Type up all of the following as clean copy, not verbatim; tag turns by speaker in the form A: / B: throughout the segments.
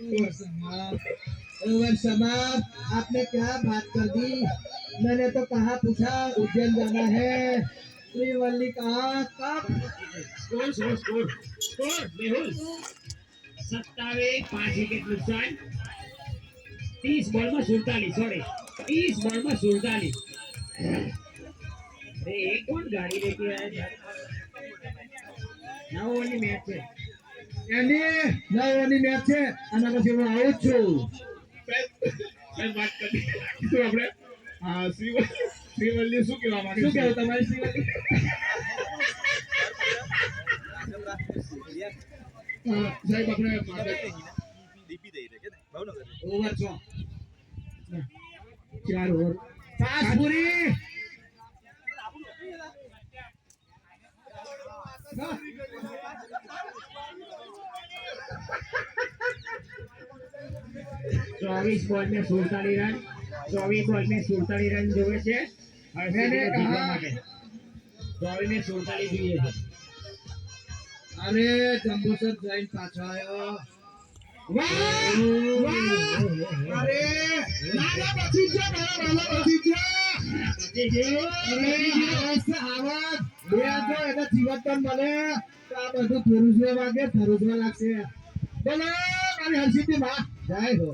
A: Over समाप्त। आपने क्या बात कर दी? मैंने तो कहा पूछा उज्जैन जाना है। श्रीवल्ली कहा कब?
B: Score score score score Mehul 27 5 wicket नुकसान 30 बॉल में 47 सॉरी 30 बॉल में 47 अरे एक कौन गाड़ी लेके आया यार 9 ओवરની મેચ છે
A: એની નવની મેચ છે અને પછી હું આવું જ છું.
B: સાહેબ વાત કરી તો આપણે શ્રીવલ્લી શું કહેવા માંગે
A: શું
B: છે
A: કહેવું તમારી શ્રીવલ્લી?
B: સાહેબ આપણે
A: ઓવર 6 4 ઓવર 5 પૂરી.
B: चौबीस बॉल में 47 रन 24 बॉल में 47 रन જોવે છે
A: मैंने कहा
B: 24 में 47 જોઈએ છે
A: अरे जंबूसर जैन पाछो आयो. वाह वाह अरे नाना बची છે નાના બચી છે. અરે આવાજ આવાજ બે જો એને જીવતન મળે તો આ બધું ફરુજવા વાગે ફરુજવા લાગશે. બોલો મારી હરસિદ્ધિ માં જય હો.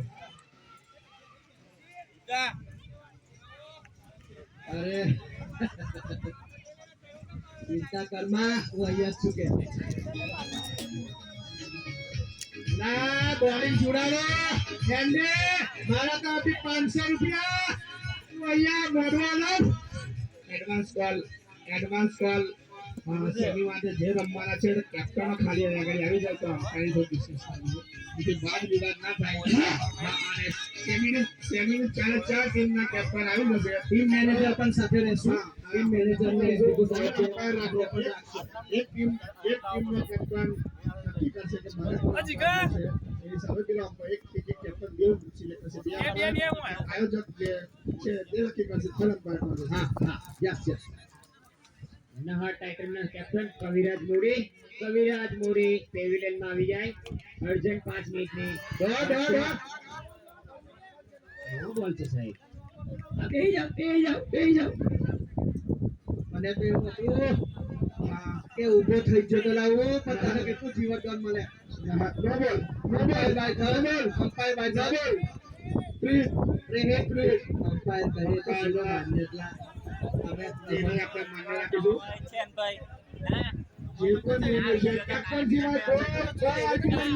A: અરે चिंता करमा वो અહીંયા છું કે ના બોલિંગ છોડાવો એન્ડે મારા તો અભી 500 રૂપિયા હું અહીંયા મોડવાનો એડવાન્સ કોલ શનિવારે જે રમવાના છે કેપ્ટનો ખાલી આગળ આવી જાય તો અંપાયર તો ડિસિઝન બીજું બાદ વિવાદ ના થાય અને સેમીનું ચાલે 4 ટીમના કેપ્ટન આવી જશે ટીમ મેનેજર પણ સાથે રહેશે ટીમ મેનેજર ને અંપાયર રાખવો પડે એક ટીમનો કેપ્ટન નક્કી કરશે કે મારે એ હિસાબે પેલા એક કેપ્ટન બે સિલેક્ટ કરશે બે આયોજક જે છે તે નક્કી કરશે ફરક પાડવાનો હા યસ
B: નહર ટાઇટનના કેપ્ટન કવિરાજ મોરી પેવિલિયનમાં આવી જાય અર્જન્ટ 5 મિનિટની
A: ડોટ
B: શું બોલ છે સાહેબ બે જાઓ
A: મને તો એવું હતું કે ઊભો થઈ ગયો તો લાવો પણ તને કેટલું જીવતદાન મળે. અંપાયર બાય ડબલ ફ્રી અંપાયર કહે તો પેલો માન્ય એટલા
B: અમે એને આપણે માન્ય રાખીશું
C: છે ભાઈ
A: જે કોઈ કેપ્ટન સિવાય કોઈ